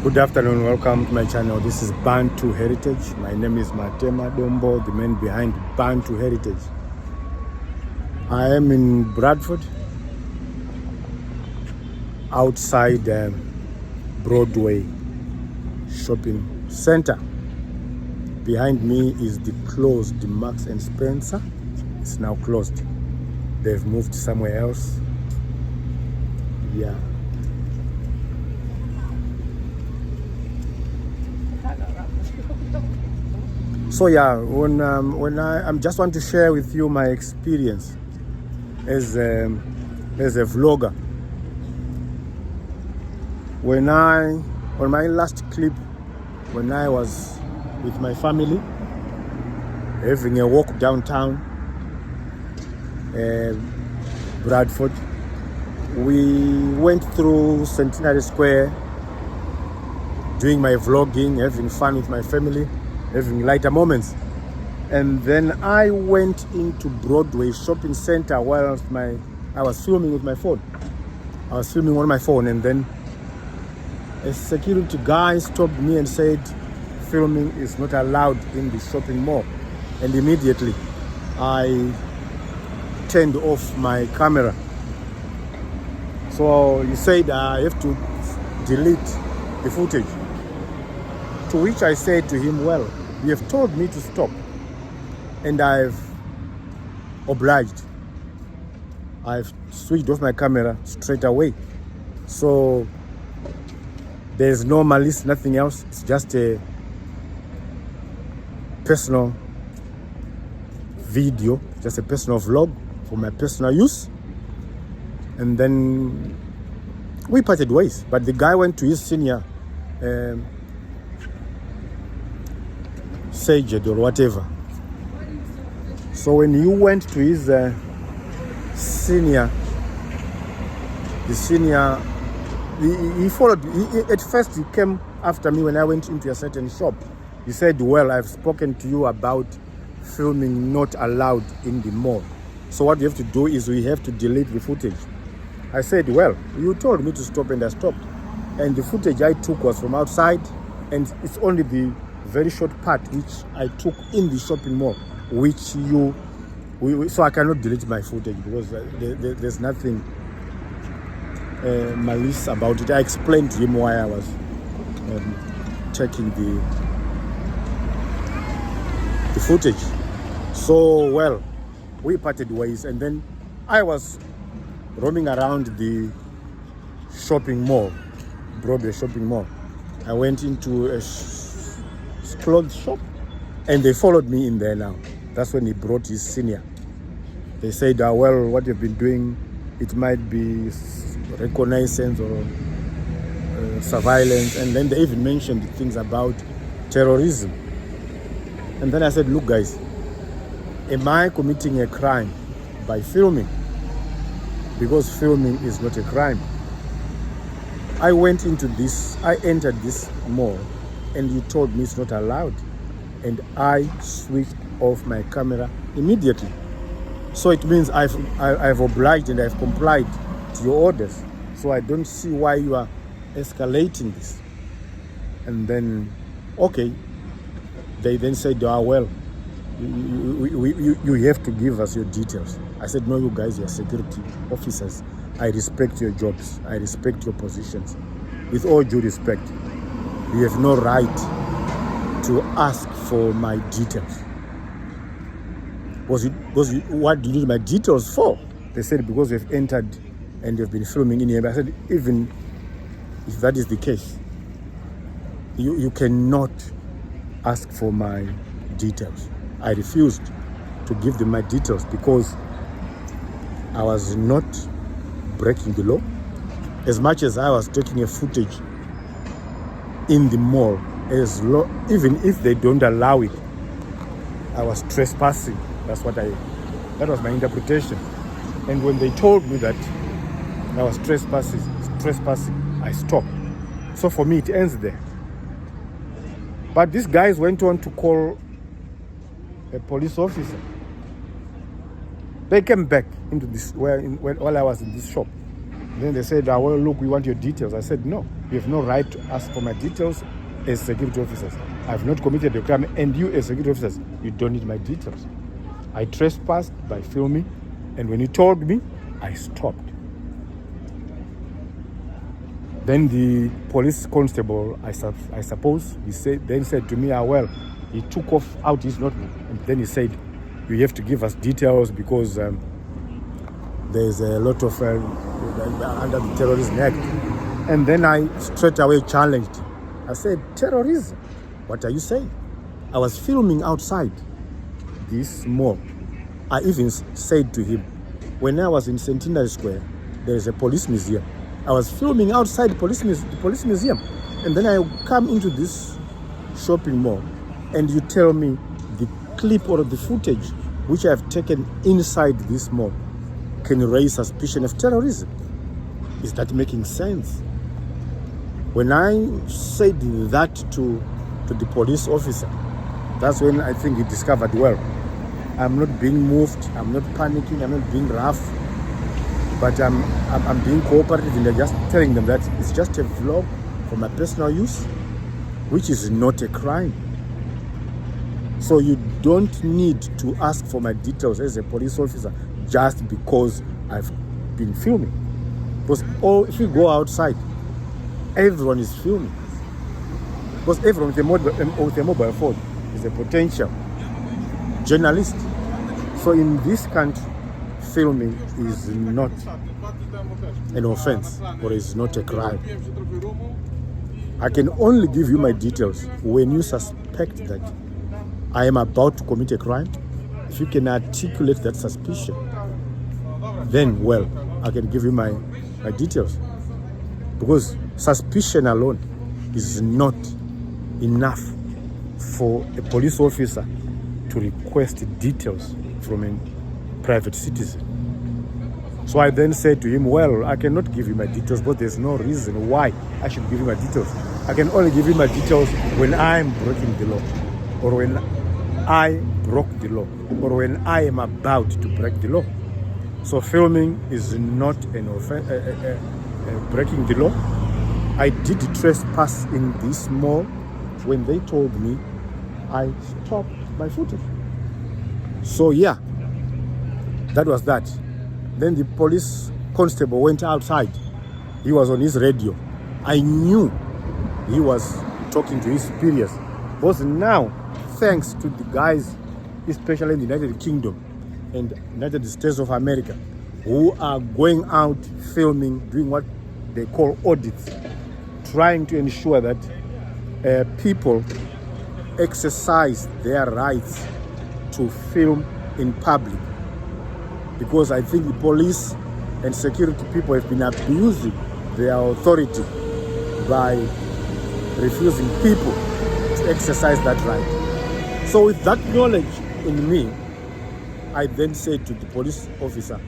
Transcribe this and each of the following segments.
Good afternoon, welcome to my channel. This is Bantu Heritage. My name is Matema Dombo, the man behind Bantu Heritage. I am in Bradford, outside Broadway Shopping Center. Behind me is the closed Marks and Spencer. It's now closed. They've moved somewhere else. Yeah. So yeah, when I just want to share with you my experience as a vlogger. On my last clip, when I was with my family having a walk downtown Bradford, we went through Centenary Square, doing my vlogging, having fun with my family, having lighter moments. And then I went into Broadway Shopping Center while I was filming with my phone. I was filming on my phone, and then a security guy stopped me and said, filming is not allowed in the shopping mall. And immediately I turned off my camera. So he said I have to delete the footage. To which I said to him, well, you have told me to stop, and I've obliged. I've switched off my camera straight away. So there's no malice, nothing else. It's just a personal video, just a personal vlog for my personal use. And then we parted ways. But the guy went to his senior Sajid or whatever. So when you went to his senior, he followed. At first he came after me when I went into a certain shop. He said, well, I've spoken to you about filming not allowed in the mall. So what you have to do is we have to delete the footage. I said, well, you told me to stop, and I stopped. And the footage I took was from outside, and it's only the very short part which I took in the shopping mall, so I cannot delete my footage because there's nothing malice about it. I explained to him why I was checking the footage. So, well, we parted ways, and then I was roaming around the shopping mall, Broadway shopping mall. I went into a clothes shop, and they followed me in there now. That's when he brought his senior. They said, well, what you've been doing, it might be reconnaissance or surveillance. And then they even mentioned things about terrorism. And then I said, look guys, am I committing a crime by filming? Because filming is not a crime. I entered this mall, and you told me it's not allowed, and I switched off my camera immediately. So it means I've obliged and I've complied to your orders. So I don't see why you are escalating this. And then, okay, they then said, well, you have to give us your details. I said, no, you guys, you're security officers. I respect your jobs. I respect your positions. With all due respect, you have no right to ask for my details. What do you need my details for? They said, because you've entered and you've been filming in here. I said, even if that is the case, you cannot ask for my details. I refused to give them my details because I was not breaking the law. As much as I was taking a footage in the mall, even if they don't allow it, I was trespassing. That was my interpretation. And when they told me that I was trespassing, I stopped. So for me, it ends there. But these guys went on to call a police officer. They came back into this while I was in this shop. Then they said, well, look, we want your details. I said, no, you have no right to ask for my details as security officers. I have not committed a crime, and you as security officers, you don't need my details. I trespassed by filming, and when he told me, I stopped. Then the police constable, I suppose, he said to me, well, he took off out his notebook, and then he said, you have to give us details because there's a lot of under the Terrorism Act. And then I straight away challenged. I said, terrorism? What are you saying? I was filming outside this mall. I even said to him, when I was in Centenary Square, there is a police museum. I was filming outside the police museum. And then I come into this shopping mall, and you tell me the clip or the footage which I have taken inside this mall can raise suspicion of terrorism. Is that making sense? When I said that to the police officer, that's when I think he discovered, well, I'm not being moved, I'm not panicking, I'm not being rough, but I'm being cooperative, and I'm just telling them that it's just a vlog for my personal use, which is not a crime. So you don't need to ask for my details as a police officer just because I've been filming. Because if you go outside, everyone is filming. Because everyone with a mobile phone is a potential journalist. So in this country, filming is not an offense or is not a crime. I can only give you my details when you suspect that I am about to commit a crime. If you can articulate that suspicion, then, well, I can give you my details. Because suspicion alone is not enough for a police officer to request details from a private citizen. So I then said to him, well, I cannot give you my details, but there's no reason why I should give you my details. I can only give you my details when I'm breaking the law, or when I broke the law, or when I am about to break the law. So filming is not an offense, breaking the law. I did trespass in this mall. When they told me, I stopped my footage. So yeah, that was that. Then the police constable went outside. He was on his radio. I knew he was talking to his superiors. But now, thanks to the guys, especially in the United Kingdom and United States of America, who are going out filming, doing what they call audits, trying to ensure that people exercise their rights to film in public. Because I think the police and security people have been abusing their authority by refusing people to exercise that right. So with that knowledge in me, I then said to the police officer,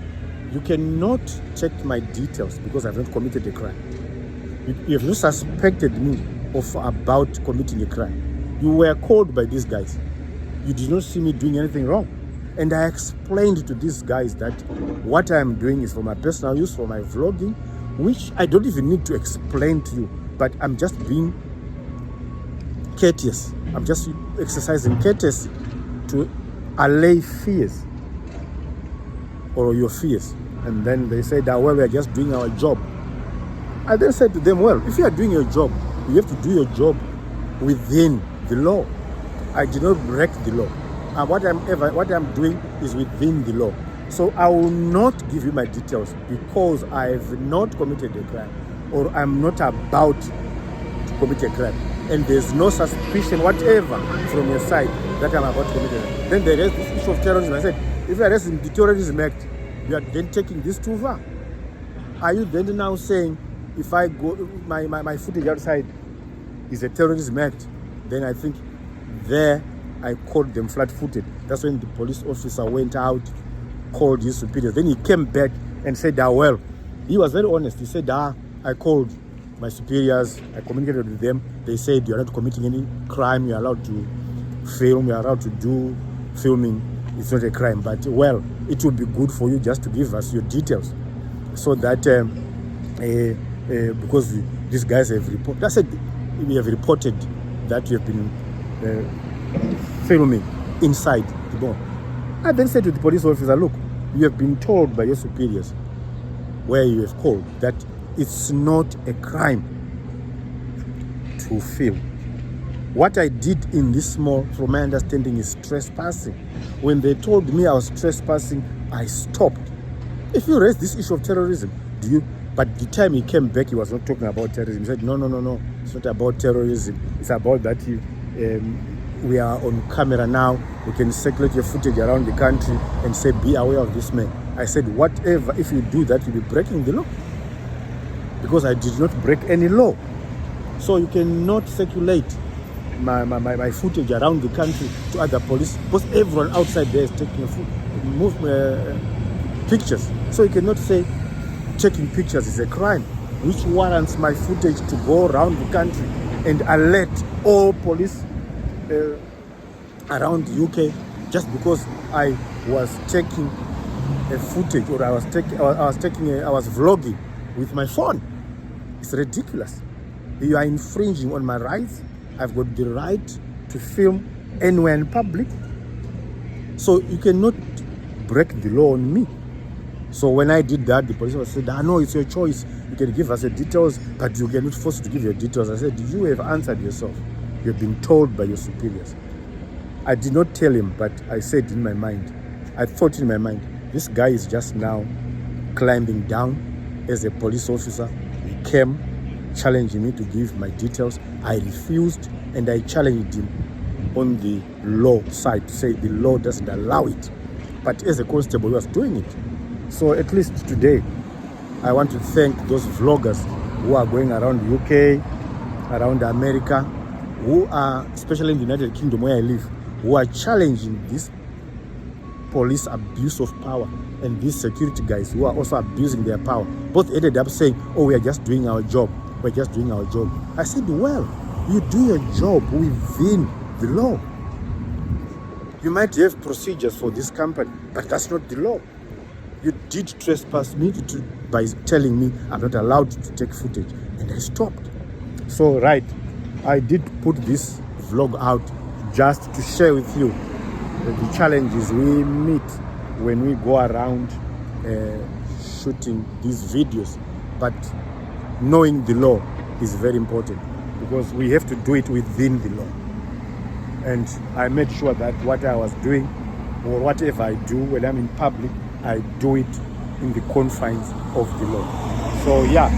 you cannot check my details because I've not committed a crime. You have not suspected me of about committing a crime. You were called by these guys. You did not see me doing anything wrong. And I explained to these guys that what I am doing is for my personal use, for my vlogging, which I don't even need to explain to you, but I'm just being courteous. I'm just exercising courtesy to allay fears or your fears. And then they said, well, we're just doing our job. I then said to them, well, if you are doing your job, you have to do your job within the law. I did not break the law. And what I'm doing is within the law. So I will not give you my details because I have not committed a crime or I'm not about to commit a crime. And there's no suspicion whatever from your side that I'm about to commit a crime. Then there is this issue of terrorism. I said, if you are arresting the Terrorism Act, you are then taking this too far. Are you then now saying if I go, my footage outside is a Terrorism Act, then I think there I called them flat-footed. That's when the police officer went out, called his superiors. Then he came back and said, well, he was very honest. He said, I called my superiors, I communicated with them. They said, you're not committing any crime, you're allowed to film, you're allowed to do filming. It's not a crime, but well, it would be good for you just to give us your details so that because these guys have reported. I said, we have reported that you have been filming inside the mall. I then said to the police officer, look, you have been told by your superiors where you have called that it's not a crime to film. What I did in this mall, from my understanding, is trespassing. When they told me I was trespassing, I stopped. If you raise this issue of terrorism, do you? But the time he came back, he was not talking about terrorism. He said, no, it's not about terrorism. It's about that we are on camera now. We can circulate your footage around the country and say, be aware of this man. I said, whatever, if you do that, you'll be breaking the law. Because I did not break any law. So you cannot circulate my footage around the country to other police, because everyone outside there is taking pictures. So you cannot say taking pictures is a crime, which warrants my footage to go around the country and alert all police around the UK just because I was taking a footage, or I was vlogging with my phone. It's ridiculous. You are infringing on my rights. I've got the right to film anywhere in public. So you cannot break the law on me. So when I did that, the police officer said, no, it's your choice. You can give us your details, but you cannot force to give your details. I said, did you have answered yourself? You have been told by your superiors. I did not tell him, but I said in my mind, I thought in my mind, this guy is just now climbing down as a police officer. He came challenging me to give my details. I refused, and I challenged him on the law side to say the law doesn't allow it. But as a constable, he was doing it. So at least today, I want to thank those vloggers who are going around the UK, around America, who are, especially in the United Kingdom where I live, who are challenging this police abuse of power, and these security guys who are also abusing their power. Both ended up saying, oh, we are just doing our job. We're just doing our job. I said, well, you do your job within the law. You might have procedures for this company, but that's not the law. You did trespass me by telling me I'm not allowed to take footage, and I stopped. So, right, I did put this vlog out just to share with you the challenges we meet when we go around shooting these videos. But knowing the law is very important, because we have to do it within the law. And I made sure that what I was doing, or whatever I do when I'm in public, I do it in the confines of the law. So yeah,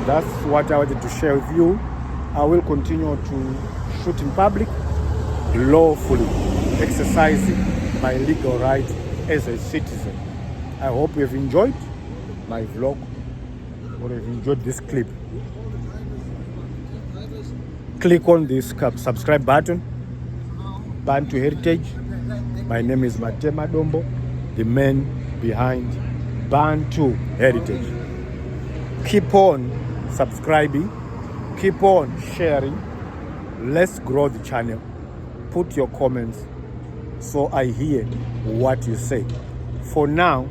that's what I wanted to share with you. I will continue to shoot in public, lawfully exercising my legal rights as a citizen. I hope you have enjoyed my vlog, or have enjoyed this clip. Click on this subscribe button, Bantu Heritage. My name is Matema Dombo, the man behind Bantu Heritage. Keep on subscribing, keep on sharing. Let's grow the channel. Put your comments so I hear what you say. For now,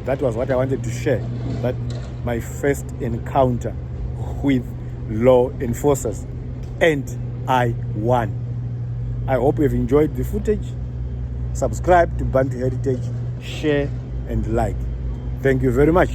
that was what I wanted to share. But my first encounter with law enforcers, and I won. I hope you've enjoyed the footage. Subscribe to Bantu Heritage, share and like. Thank you very much.